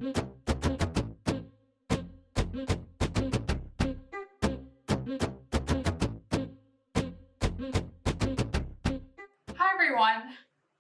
Hi everyone,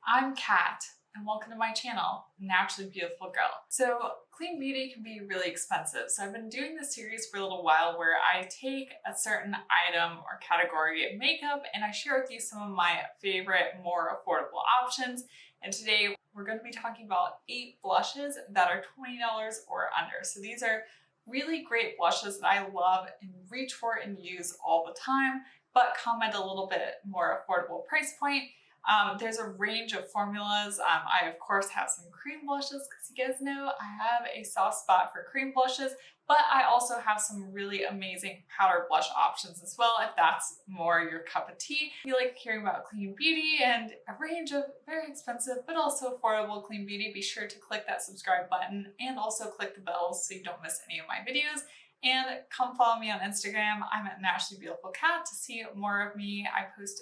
I'm Kat and welcome to my channel, Naturally Beautiful Girl. So clean beauty can be really expensive. So I've been doing this series for a little while where I take a certain item or category of makeup and I share with you some of my favorite, more affordable options. And today we're going to be talking about 8 blushes that are $20 or under. So these are really great blushes that I love and reach for and use all the time, but come at a little bit more affordable price point. There's a range of formulas. I of course have some cream blushes because you guys know I have a soft spot for cream blushes, but I also have some really amazing powder blush options as well if that's more your cup of tea. If you like hearing about clean beauty and a range of very expensive but also affordable clean beauty, be sure to click that subscribe button and also click the bell so you don't miss any of my videos. And come follow me on Instagram. I'm at naturallybeautifulgirlkat to see more of me. I post,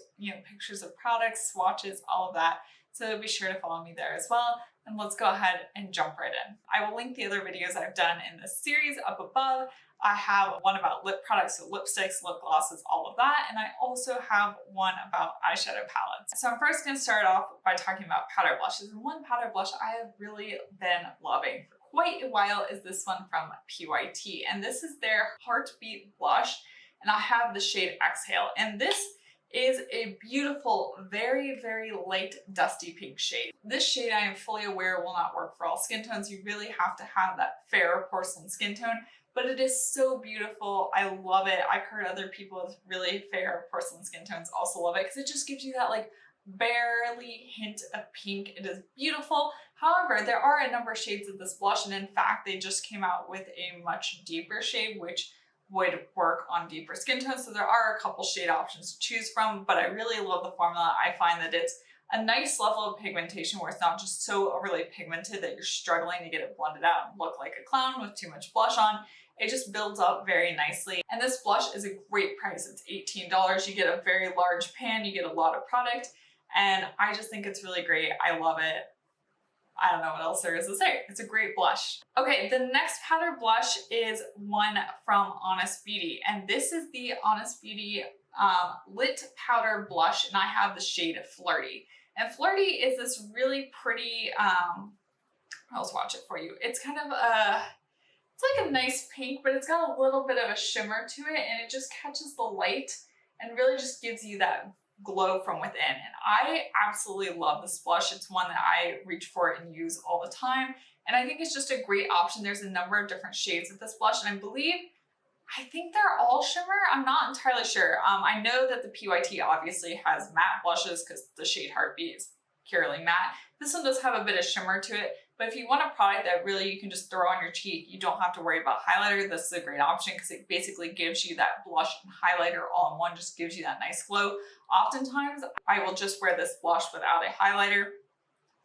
pictures of products, swatches, all of that. So be sure to follow me there as well. And let's go ahead and jump right in. I will link the other videos I've done in this series up above. I have one about lip products, so lipsticks, lip glosses, all of that. And I also have one about eyeshadow palettes. So I'm first going to start off by talking about powder blushes. And one powder blush I have really been loving for quite a while is this one from PYT, and this is their Heartbeat blush, and I have the shade Exhale, and this is a beautiful, very, very light dusty pink shade. This shade I am fully aware will not work for all skin tones. You really have to have that fair porcelain skin tone, but it is so beautiful. I love it. I've heard other people with really fair porcelain skin tones also love it because it just gives you that like barely hint of pink. It is beautiful. However, there are a number of shades of this blush, and in fact, they just came out with a much deeper shade, which would work on deeper skin tones. So there are a couple shade options to choose from, but I really love the formula. I find that it's a nice level of pigmentation where it's not just so overly pigmented that you're struggling to get it blended out and look like a clown with too much blush on. It just builds up very nicely. And this blush is a great price. It's $18. You get a very large pan, you get a lot of product. And I just think it's really great. I love it. I don't know what else there is to say. It's a great blush. Okay, the next powder blush is one from Honest Beauty. And this is the Honest Beauty Lit Powder Blush, and I have the shade Flirty. And Flirty is this really pretty, I'll swatch it for you. It's kind of it's like a nice pink, but it's got a little bit of a shimmer to it, and it just catches the light and really just gives you that glow from within. And I absolutely love this blush. It's one that I reach for and use all the time. And I think it's just a great option. There's a number of different shades of this blush, and I think they're all shimmer. I'm not entirely sure. I know that the PYT obviously has matte blushes because the shade Heartbeat is purely matte. This one does have a bit of shimmer to it, but if you want a product that really you can just throw on your cheek, you don't have to worry about highlighter, this is a great option because it basically gives you that blush and highlighter all in one, just gives you that nice glow. Oftentimes, I will just wear this blush without a highlighter.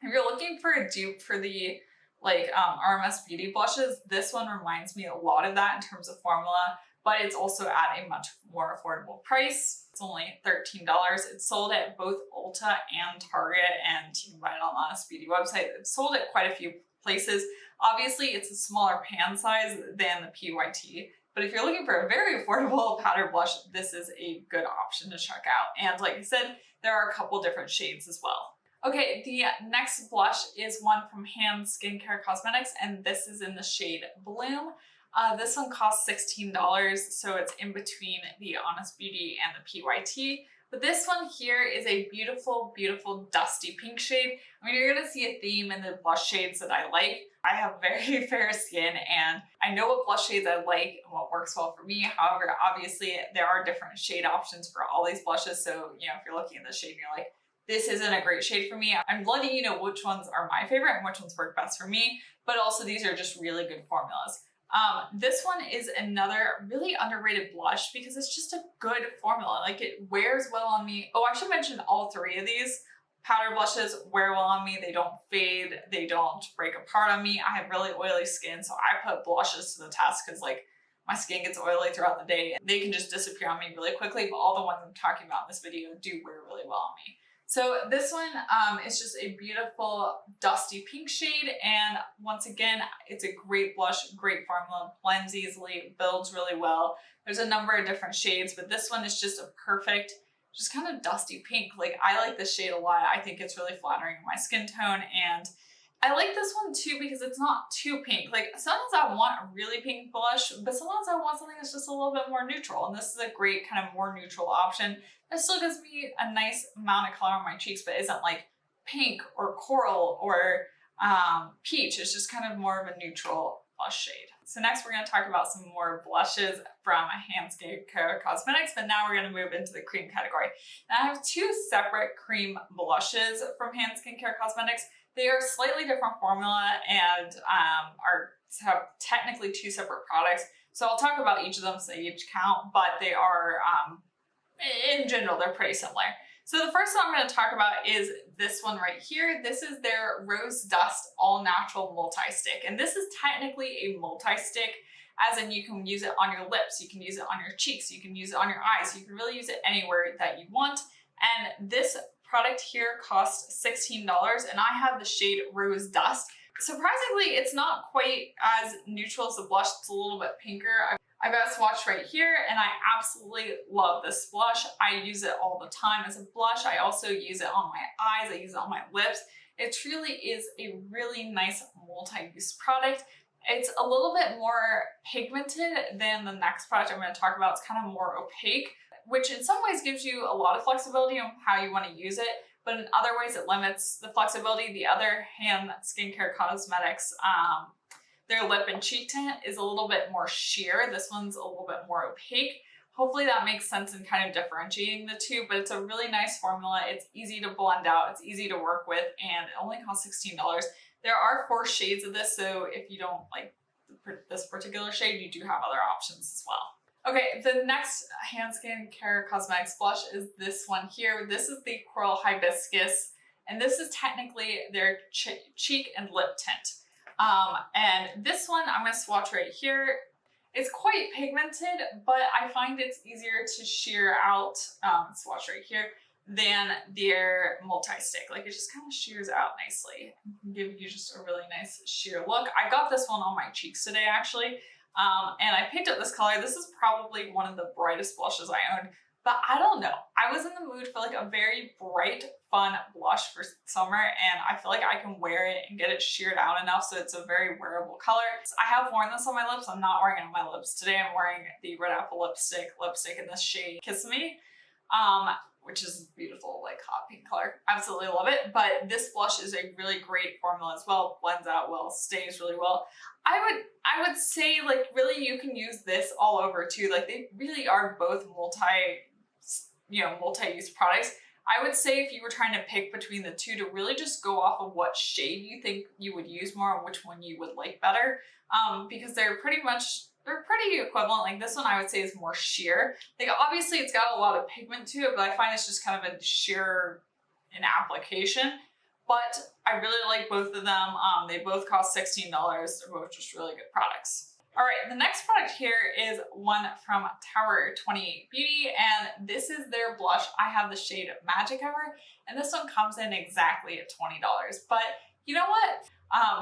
If you're looking for a dupe for the RMS Beauty blushes, this one reminds me a lot of that in terms of formula, but it's also at a much more affordable price. It's only $13. It's sold at both Ulta and Target, and you can buy it on the Honest Beauty website. It's sold at quite a few places. Obviously, it's a smaller pan size than the PYT, but if you're looking for a very affordable powder blush, this is a good option to check out. And like I said, there are a couple different shades as well. Okay, the next blush is one from Hand Skincare Cosmetics, and this is in the shade Bloom. This one costs $16, so it's in between the Honest Beauty and the PYT. But this one here is a beautiful, beautiful dusty pink shade. I mean, you're gonna see a theme in the blush shades that I like. I have very fair skin, and I know what blush shades I like and what works well for me. However, obviously, there are different shade options for all these blushes. So, if you're looking at the shade and you're like, this isn't a great shade for me, I'm letting you know which ones are my favorite and which ones work best for me. But also, these are just really good formulas. This one is another really underrated blush because it's just a good formula. Like, it wears well on me. Oh, I should mention all 3 of these powder blushes wear well on me. They don't fade. They don't break apart on me. I have really oily skin, so I put blushes to the test because my skin gets oily throughout the day and they can just disappear on me really quickly. But all the ones I'm talking about in this video do wear really well on me. So this one is just a beautiful dusty pink shade, and once again, it's a great blush, great formula, blends easily, builds really well. There's a number of different shades, but this one is just a perfect, just kind of dusty pink. Like, I like this shade a lot. I think it's really flattering in my skin tone, and I like this one too because it's not too pink. Like, sometimes I want a really pink blush, but sometimes I want something that's just a little bit more neutral, and this is a great kind of more neutral option. It still gives me a nice amount of color on my cheeks, but isn't like pink or coral or peach. It's just kind of more of a neutral blush shade. So next we're going to talk about some more blushes from Hand Skincare Cosmetics, but now we're going to move into the cream category. Now I have two separate cream blushes from Hand Skincare Cosmetics. They are slightly different formula and have technically two separate products. So I'll talk about each of them so they each count, but they are, in general, they're pretty similar. So the first one I'm going to talk about is this one right here. This is their Rose Dust All Natural Multi-Stick. And this is technically a multi-stick, as in you can use it on your lips, you can use it on your cheeks, you can use it on your eyes, you can really use it anywhere that you want. And this product here costs $16, and I have the shade Rose Dust. Surprisingly, it's not quite as neutral as the blush. It's a little bit pinker. I've got a swatch right here, and I absolutely love this blush. I use it all the time as a blush. I also use it on my eyes. I use it on my lips. It truly is a really nice multi-use product. It's a little bit more pigmented than the next product I'm going to talk about. It's kind of more opaque, which in some ways gives you a lot of flexibility on how you want to use it, but in other ways it limits the flexibility. The other Hand Skincare Cosmetics, their lip and cheek tint is a little bit more sheer. This one's a little bit more opaque. Hopefully that makes sense in kind of differentiating the two, but it's a really nice formula. It's easy to blend out, it's easy to work with, and it only costs $16. There are 4 shades of this, so if you don't like this particular shade, you do have other options as well. Okay, the next Hand Skincare Cosmetics blush is this one here. This is the Coral Hibiscus, and this is technically their cheek and lip tint. And this one I'm going to swatch right here. It's quite pigmented, but I find it's easier to sheer out, swatch right here, than their multi-stick. Like, it just kind of shears out nicely. It can give you just a really nice sheer look. I got this one on my cheeks today, actually. And I picked up this color. This is probably one of the brightest blushes I owned, but I don't know. I was in the mood for like a very bright, fun blush for summer, and I feel like I can wear it and get it sheared out enough so it's a very wearable color. I have worn this on my lips. I'm not wearing it on my lips today. I'm wearing the Red Apple lipstick in this shade Kissimmee, which is beautiful, like hot pink color. Absolutely love it. But this blush is a really great formula as well. Blends out well, stays really well. I would say, like, really you can use this all over too. Like, they really are both multi-use products. I would say if you were trying to pick between the two, to really just go off of what shade you think you would use more and which one you would like better, because they're pretty equivalent. Like, this one I would say is more sheer. Like, obviously it's got a lot of pigment to it, but I find it's just kind of a sheer in application. But I really like both of them. They both cost $16. They're both just really good products. All right, the next product here is one from Tower 28 Beauty, and this is their blush. I have the shade Magic Hour, and this one comes in exactly at $20. But you know what?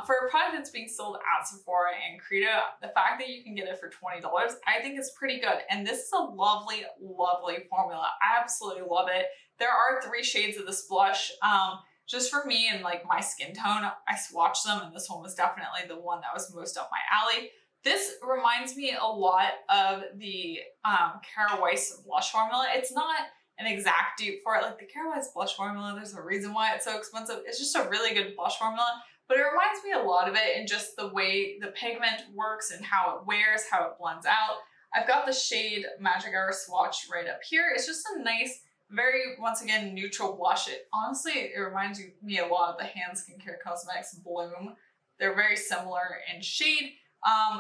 For a product that's being sold at Sephora and Credo, the fact that you can get it for $20, I think is pretty good. And this is a lovely, lovely formula. I absolutely love it. There are 3 shades of this blush. Just for me and like my skin tone, I swatched them, and this one was definitely the one that was most up my alley. This reminds me a lot of the Kara Weiss blush formula. It's not an exact dupe for it. Like, the Kara Weiss blush formula, there's a reason why it's so expensive. It's just a really good blush formula, but it reminds me a lot of it in just the way the pigment works and how it wears, how it blends out. I've got the shade Magic Hour swatched right up here. It's just a nice, very, once again, neutral blush. It reminds me a lot of the Hand Skincare Cosmetics Bloom. They're very similar in shade.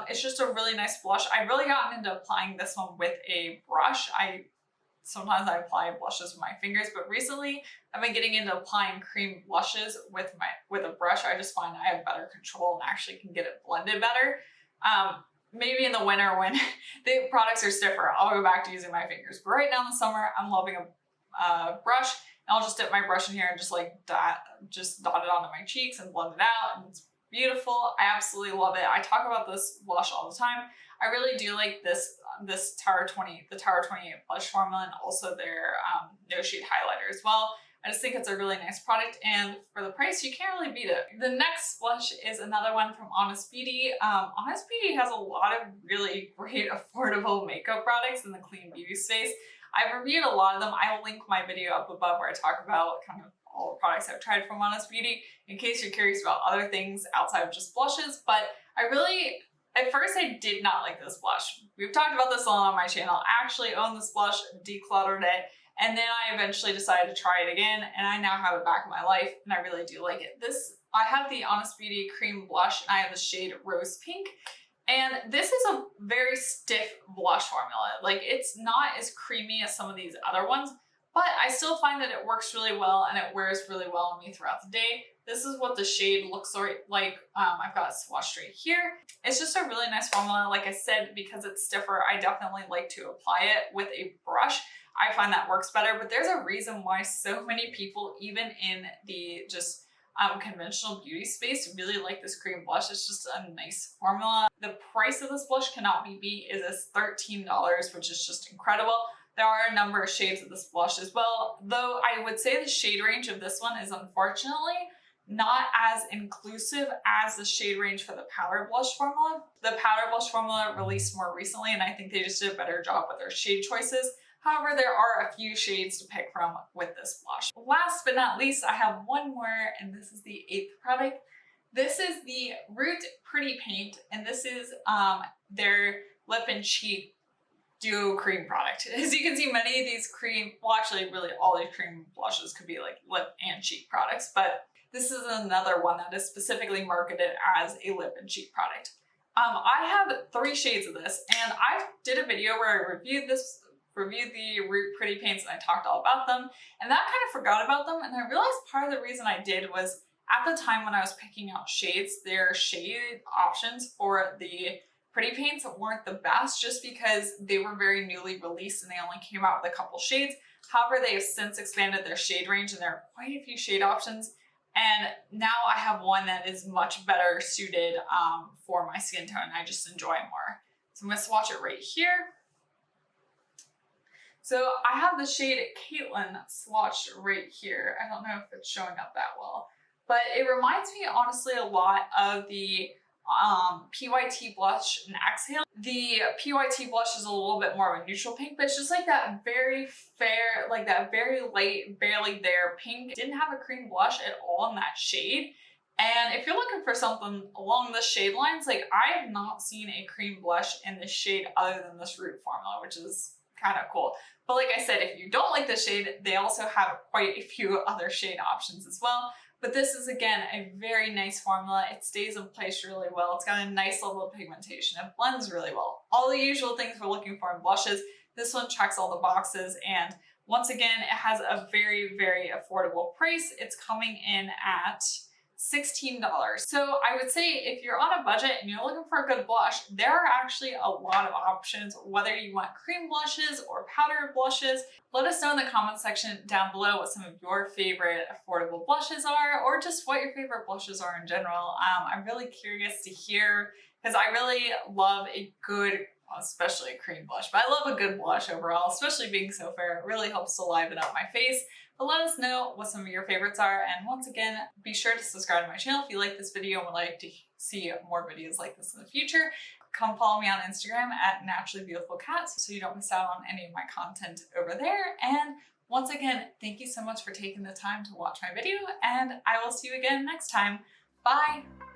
It's just a really nice blush. I've really gotten into applying this one with a brush. Sometimes I apply blushes with my fingers, but recently I've been getting into applying cream blushes with a brush. I just find I have better control and actually can get it blended better. Maybe in the winter when the products are stiffer, I'll go back to using my fingers. But right now in the summer, I'm loving a brush. I'll just dip my brush in here and just like dot it onto my cheeks and blend it out, and it's beautiful. I absolutely love it. I talk about this blush all the time. I really do like the Tower 28 blush formula, and also their No Shade highlighter as well. I just think it's a really nice product, and for the price, you can't really beat it. The next blush is another one from Honest Beauty. Honest Beauty has a lot of really great affordable makeup products in the clean beauty space. I've reviewed a lot of them. I will link my video up above where I talk about kind of all the products I've tried from Honest Beauty in case you're curious about other things outside of just blushes. But at first I did not like this blush. We've talked about this a lot on my channel. I actually own this blush, decluttered it, and then I eventually decided to try it again, and I now have it back in my life, and I really do like it. I have the Honest Beauty cream blush, and I have the shade Rose Pink. And this is a very stiff blush formula. Like, it's not as creamy as some of these other ones, but I still find that it works really well and it wears really well on me throughout the day. This is what the shade looks like. I've got it swatched right here. It's just a really nice formula. Like I said, because it's stiffer, I definitely like to apply it with a brush. I find that works better, but there's a reason why so many people, even in the just conventional beauty space, really like this cream blush. It's just a nice formula. The price of this blush cannot be beat. It is $13, which is just incredible. There are a number of shades of this blush as well, though I would say the shade range of this one is unfortunately not as inclusive as the shade range for the powder blush formula. The powder blush formula released more recently, and I think they just did a better job with their shade choices. However, there are a few shades to pick from with this blush. Last but not least, I have one more, and this is the 8th product. This is the Root Pretty Paint, and this is their lip and cheek duo cream product. As you can see, many of these actually really all these cream blushes could be like lip and cheek products, but this is another one that is specifically marketed as a lip and cheek product. I have 3 shades of this, and I did a video where I reviewed the Root Pretty Paints, and I talked all about them, and that kind of forgot about them. And I realized part of the reason I did was at the time when I was picking out shades, their shade options for the Pretty Paints weren't the best, just because they were very newly released and they only came out with a couple shades. However, they have since expanded their shade range, and there are quite a few shade options. And now I have one that is much better suited for my skin tone. I just enjoy it more. So I'm gonna swatch it right here. So I have the shade Caitlin swatched right here. I don't know if it's showing up that well, but it reminds me honestly a lot of the PYT blush in Exhale. The PYT blush is a little bit more of a neutral pink, but it's just like that very fair, like that very light, barely there pink. It didn't have a cream blush at all in that shade. And if you're looking for something along the shade lines, like I have not seen a cream blush in this shade other than this Root formula, which is kind of cool. But like I said, if you don't like this shade, they also have quite a few other shade options as well. But this is, again, a very nice formula. It stays in place really well. It's got a nice level of pigmentation. It blends really well. All the usual things we're looking for in blushes. This one checks all the boxes. And once again, it has a very, very affordable price. It's coming in at $16. So I would say if you're on a budget and you're looking for a good blush, there are actually a lot of options, whether you want cream blushes or powder blushes. Let us know in the comment section down below what some of your favorite affordable blushes are, or just what your favorite blushes are in general. I'm really curious to hear, because I really love a good, especially a cream blush, but I love a good blush overall, especially being so fair. It really helps to liven up my face. But let us know what some of your favorites are. And once again, be sure to subscribe to my channel if you like this video and would like to see more videos like this in the future. Come follow me on Instagram at naturallybeautifulgirlkat so you don't miss out on any of my content over there. And once again, thank you so much for taking the time to watch my video, and I will see you again next time. Bye!